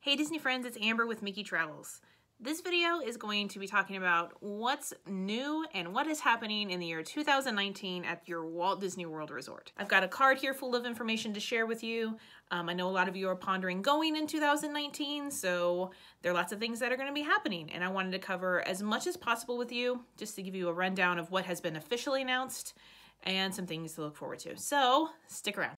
Hey Disney friends, it's Amber with Mickey Travels. This video is going to be talking about what's new and what is happening in the year 2019 at your Walt Disney World Resort. I've got a card here full of information to share with you. I know a lot of you are pondering going in 2019, so there are lots of things that are going to be happening, and I wanted to cover as much as possible with you just to give you a rundown of what has been officially announced and some things to look forward to. So stick around.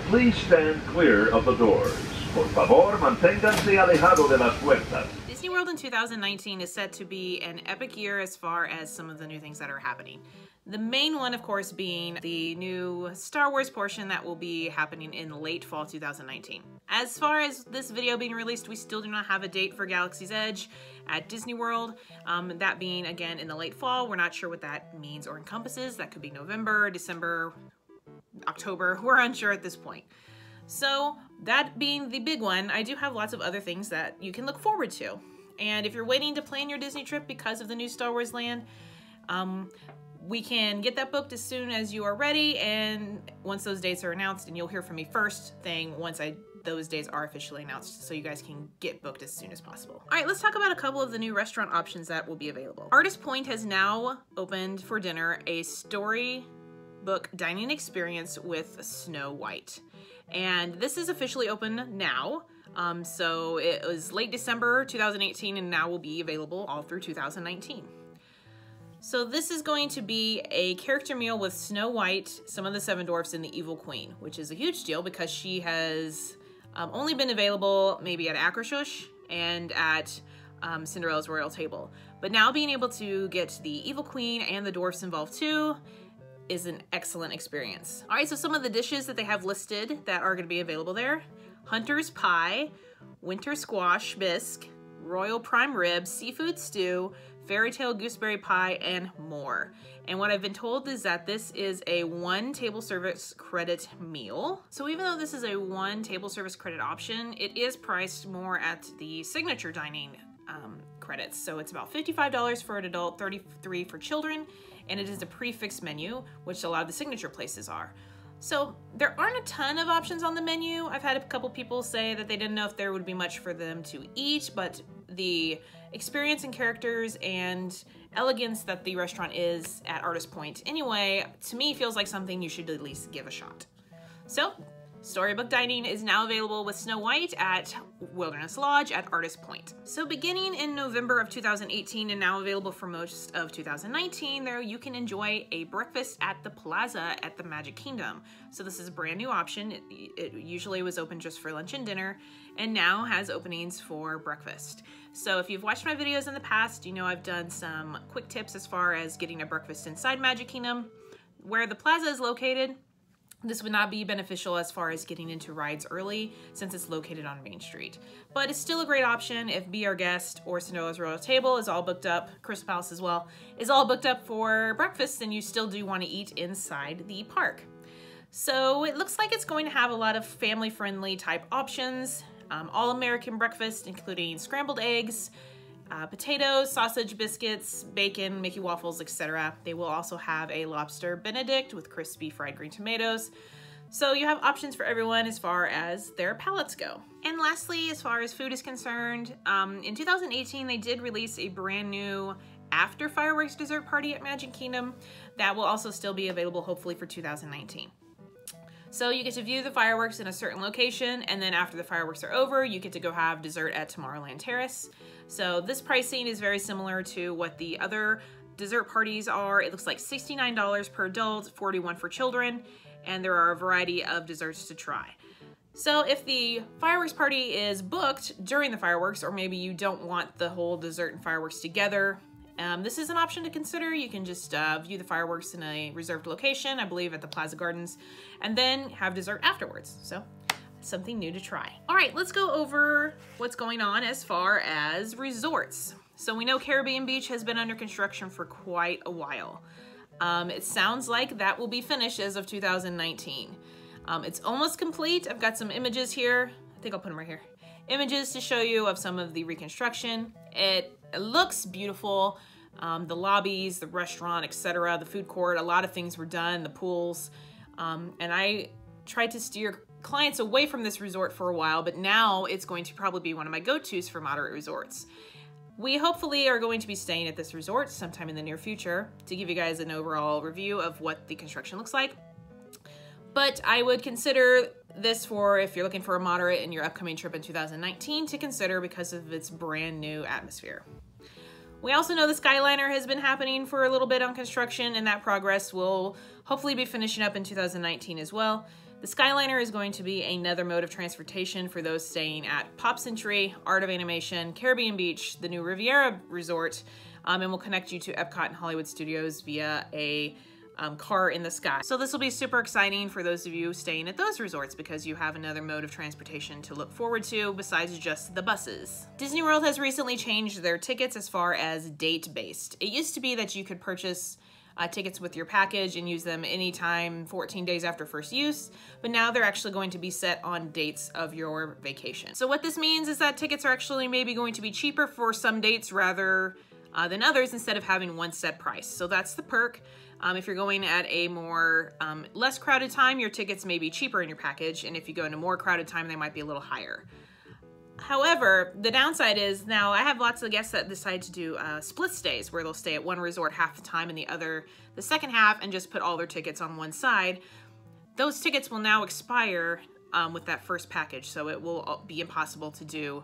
Please stand clear of the doors. Por favor, manténganse alejado de las puertas. Disney World in 2019 is set to be an epic year as far as some of the new things that are happening. The main one, of course, being the new Star Wars portion that will be happening in late fall 2019. As far as this video being released, we still do not have a date for Galaxy's Edge at Disney World. That being, again, in the late fall. We're not sure what that means or encompasses. That could be November, December, October. We're unsure at this point. So that being the big one, I do have lots of other things that you can look forward to. And if you're waiting to plan your Disney trip because of the new Star Wars land, we can get that booked as soon as you are ready, and once those dates are announced, and you'll hear from me first thing once those days are officially announced, so you guys can get booked as soon as possible. All right, let's talk about a couple of the new restaurant options that will be available. Artist Point has now opened for dinner a Storybook Dining experience with Snow White. And this is officially open now. So it was late December 2018 and now will be available all through 2019. So this is going to be a character meal with Snow White, some of the Seven Dwarfs, and the Evil Queen, which is a huge deal because she has only been available maybe at Akershus and at Cinderella's Royal Table. But now being able to get the Evil Queen and the dwarfs involved too is an excellent experience. All right, so some of the dishes that they have listed that are going to be available there: Hunter's Pie, Winter Squash Bisque, Royal Prime Rib, Seafood Stew, Fairy Tale Gooseberry Pie, and more. And what I've been told is that this is a 1 table service credit meal. So even though this is a 1 table service credit option, it is priced more at the signature dining credits. So it's about $55 for an adult, $33 for children, and it is a prefix menu, which a lot of the signature places are. So there aren't a ton of options on the menu. I've had a couple people say that they didn't know if there would be much for them to eat, but the experience and characters and elegance that the restaurant is at Artist Point anyway, to me feels like something you should at least give a shot. So Storybook Dining is now available with Snow White at Wilderness Lodge at Artist Point. So beginning in November of 2018 and now available for most of 2019, there you can enjoy a breakfast at the Plaza at the Magic Kingdom. So this is a brand new option. It usually was open just for lunch and dinner and now has openings for breakfast. So if you've watched my videos in the past, you know I've done some quick tips as far as getting a breakfast inside Magic Kingdom. Where the Plaza is located, this would not be beneficial as far as getting into rides early since it's located on Main Street. But it's still a great option if Be Our Guest or Cinderella's Royal Table is all booked up, Crystal Palace as well, is all booked up for breakfast, and you still do want to eat inside the park. So it looks like it's going to have a lot of family-friendly type options. All-American breakfast, including scrambled eggs, potatoes, sausage biscuits, bacon, Mickey waffles, etc. They will also have a lobster Benedict with crispy fried green tomatoes. So you have options for everyone as far as their palates go. And lastly, as far as food is concerned, in 2018 they did release a brand new after fireworks dessert party at Magic Kingdom that will also still be available hopefully for 2019. So you get to view the fireworks in a certain location, and then after the fireworks are over, you get to go have dessert at Tomorrowland Terrace. So this pricing is very similar to what the other dessert parties are. It looks like $69 per adult, $41 for children, and there are a variety of desserts to try. So if the fireworks party is booked during the fireworks, or maybe you don't want the whole dessert and fireworks together, this is an option to consider. You can just view the fireworks in a reserved location, I believe at the Plaza Gardens, and then have dessert afterwards. So something new to try. All right, let's go over what's going on as far as resorts. So we know Caribbean Beach has been under construction for quite a while. It sounds like that will be finished as of 2019. It's almost complete. I've got some images here. I think I'll put them right here. Images to show you of some of the reconstruction. It looks beautiful. The lobbies, the restaurant, etc., the food court, a lot of things were done, the pools. And I tried to steer clients away from this resort for a while, but now it's going to probably be one of my go-tos for moderate resorts. We hopefully are going to be staying at this resort sometime in the near future to give you guys an overall review of what the construction looks like. But I would consider this for if you're looking for a moderate in your upcoming trip in 2019 to consider because of its brand new atmosphere. We also know the Skyliner has been happening for a little bit on construction, and that progress will hopefully be finishing up in 2019 as well. The Skyliner is going to be another mode of transportation for those staying at Pop Century, Art of Animation, Caribbean Beach, the new Riviera Resort, and will connect you to Epcot and Hollywood Studios via a car in the sky. So this will be super exciting for those of you staying at those resorts because you have another mode of transportation to look forward to besides just the buses. Disney World has recently changed their tickets as far as date-based. It used to be that you could purchase tickets with your package and use them anytime 14 days after first use, but now they're actually going to be set on dates of your vacation. So what this means is that tickets are actually maybe going to be cheaper for some dates rather than others instead of having one set price. So that's the perk. If you're going at a more less crowded time, your tickets may be cheaper in your package, and if you go in a more crowded time, they might be a little higher. However, the downside is now I have lots of guests that decide to do split stays where they'll stay at one resort half the time and the other the second half and just put all their tickets on one side. Those tickets will now expire with that first package, so it will be impossible to do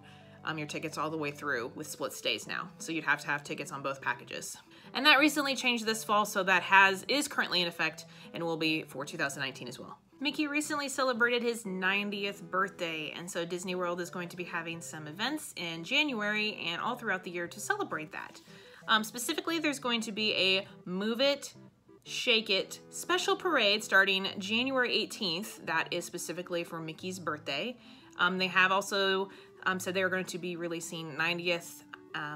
your tickets all the way through with split stays now. So you'd have to have tickets on both packages. And that recently changed this fall, so that is currently in effect and will be for 2019 as well. Mickey recently celebrated his 90th birthday, and so Disney World is going to be having some events in January and all throughout the year to celebrate that. Specifically, there's going to be a Move It, Shake It special parade starting January 18th. That is specifically for Mickey's birthday. They have also said they are going to be releasing 90th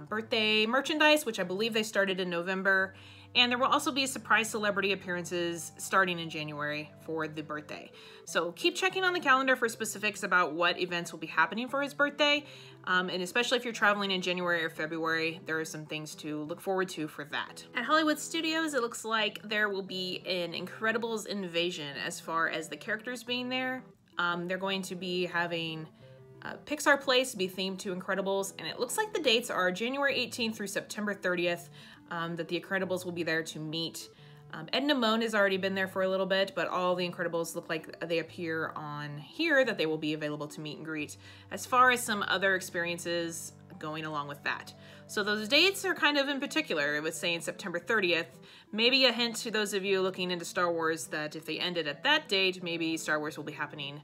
birthday merchandise, which I believe they started in November. And there will also be surprise celebrity appearances starting in January for the birthday. So keep checking on the calendar for specifics about what events will be happening for his birthday. And especially if you're traveling in January or February, there are some things to look forward to for that. At Hollywood Studios, it looks like there will be an Incredibles invasion as far as the characters being there. They're going to be having Pixar Place be themed to Incredibles, and it looks like the dates are January 18th through September 30th. That the Incredibles will be there to meet. Edna Mode has already been there for a little bit, but all the Incredibles look like they appear on here, that they will be available to meet and greet, as far as some other experiences going along with that. So those dates are kind of in particular. It was saying September 30th. Maybe a hint to those of you looking into Star Wars that if they ended at that date, maybe Star Wars will be happening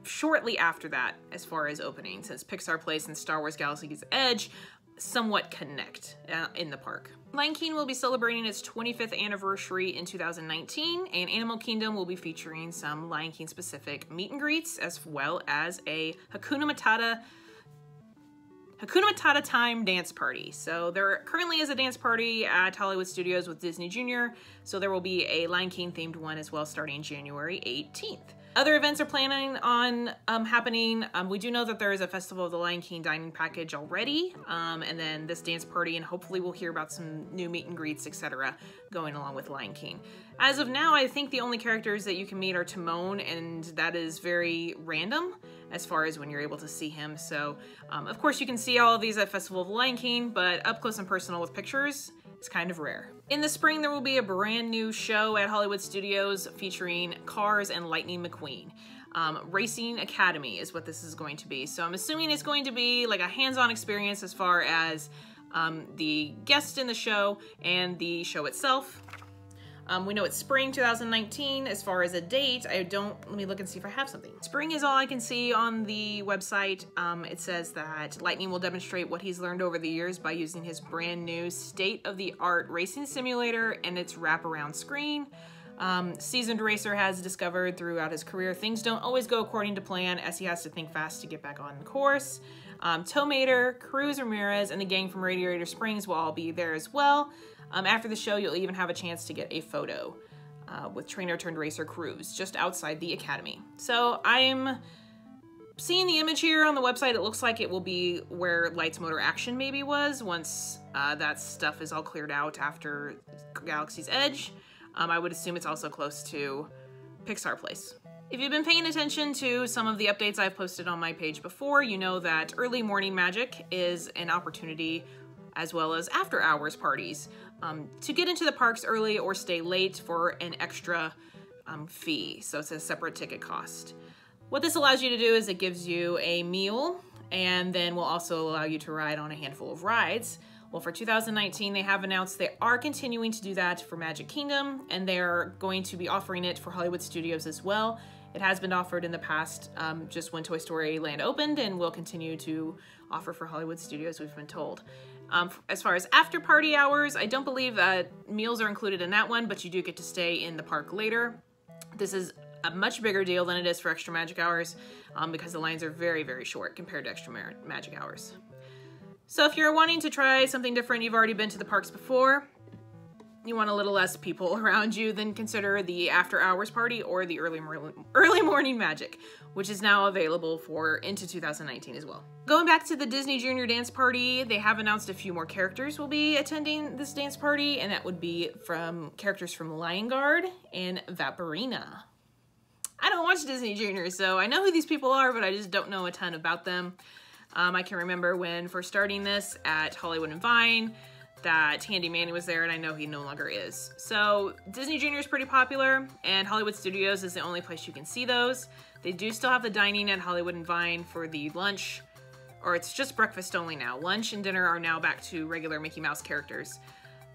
shortly after that as far as opening, since Pixar Place and Star Wars Galaxy's Edge somewhat connect in the park. Lion King will be celebrating its 25th anniversary in 2019, and Animal Kingdom will be featuring some Lion King specific meet and greets, as well as a Hakuna Matata time dance party. So there currently is a dance party at Hollywood Studios with Disney Junior, so there will be a Lion King themed one as well starting January 18th. Other events are planning on happening. We do know that there is a Festival of the Lion King dining package already, and then this dance party, and hopefully we'll hear about some new meet and greets, etc. going along with Lion King. As of now, I think the only characters that you can meet are Timon, and that is very random as far as when you're able to see him. So, of course, you can see all of these at Festival of the Lion King, but up close and personal with pictures, it's kind of rare. In the spring, there will be a brand new show at Hollywood Studios featuring Cars and Lightning McQueen. Racing Academy is what this is going to be. So I'm assuming it's going to be like a hands-on experience as far as the guest in the show and the show itself. We know it's spring 2019. As far as a date, let me look and see if I have something. Spring is all I can see on the website. It says that Lightning will demonstrate what he's learned over the years by using his brand new state-of-the-art racing simulator and its wraparound screen. Seasoned racer has discovered throughout his career things don't always go according to plan, as he has to think fast to get back on the course. Tomater, Cruz Ramirez, and the gang from Radiator Springs will all be there as well. After the show, you'll even have a chance to get a photo with trainer turned racer Cruz just outside the academy. So I'm seeing the image here on the website, it looks like it will be where Light's Motor Action maybe was once that stuff is all cleared out after Galaxy's Edge. I would assume it's also close to Pixar Place. If you've been paying attention to some of the updates I've posted on my page before, you know that early morning magic is an opportunity, as well as after hours parties, to get into the parks early or stay late for an extra fee. So it's a separate ticket cost. What this allows you to do is it gives you a meal, and then will also allow you to ride on a handful of rides. Well, for 2019, they have announced they are continuing to do that for Magic Kingdom, and they're going to be offering it for Hollywood Studios as well. It has been offered in the past, just when Toy Story Land opened, and will continue to offer for Hollywood Studios, we've been told. As far as after party hours, I don't believe that meals are included in that one, but you do get to stay in the park later. This is a much bigger deal than it is for extra magic hours, because the lines are very, very short compared to extra magic hours. So if you're wanting to try something different, you've already been to the parks before, you want a little less people around you, then consider the after hours party or the early morning magic, which is now available for into 2019 as well. Going back to the Disney Junior Dance Party, they have announced a few more characters will be attending this dance party, and that would be from characters from Lion Guard and Vaporina. I don't watch Disney Junior, so I know who these people are, but I just don't know a ton about them. I can remember when first starting this at Hollywood and Vine, that Handy Manny was there, and I know he no longer is. So Disney Junior is pretty popular, and Hollywood Studios is the only place you can see those. They do still have the dining at Hollywood and Vine for the lunch, or it's just breakfast only now. Lunch and dinner are now back to regular Mickey Mouse characters.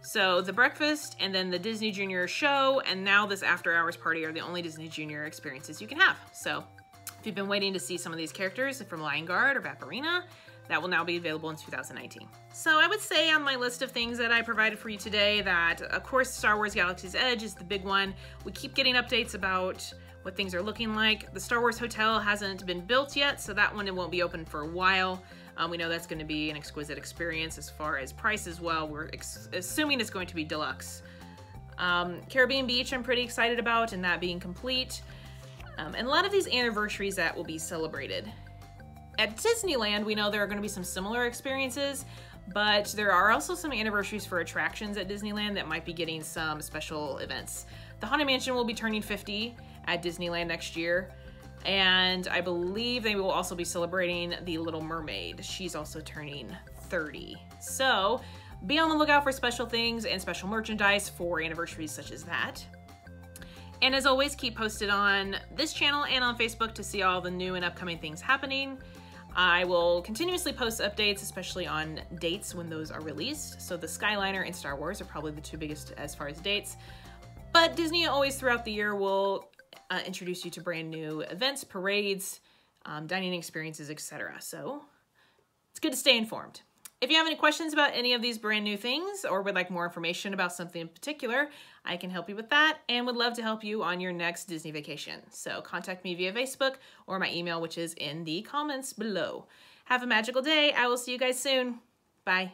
So the breakfast and then the Disney Junior show and now this after hours party are the only Disney Junior experiences you can have. So if you've been waiting to see some of these characters from Lion Guard or Vaporina, that will now be available in 2019. So I would say on my list of things that I provided for you today that, of course, Star Wars Galaxy's Edge is the big one. We keep getting updates about what things are looking like. The Star Wars Hotel hasn't been built yet, so that one won't be open for a while. We know that's going to be an exquisite experience as far as price as well. We're assuming it's going to be deluxe. Caribbean Beach I'm pretty excited about, and that being complete. And a lot of these anniversaries that will be celebrated. At Disneyland, we know there are going to be some similar experiences, but there are also some anniversaries for attractions at Disneyland that might be getting some special events. The Haunted Mansion will be turning 50 at Disneyland next year, and I believe they will also be celebrating the Little Mermaid. She's also turning 30. So be on the lookout for special things and special merchandise for anniversaries such as that. And as always, keep posted on this channel and on Facebook to see all the new and upcoming things happening. I will continuously post updates, especially on dates when those are released. So the Skyliner and Star Wars are probably the two biggest as far as dates. But Disney always throughout the year will introduce you to brand new events, parades, dining experiences, etc. So it's good to stay informed. If you have any questions about any of these brand new things or would like more information about something in particular, I can help you with that and would love to help you on your next Disney vacation. So contact me via Facebook or my email, which is in the comments below. Have a magical day. I will see you guys soon. Bye.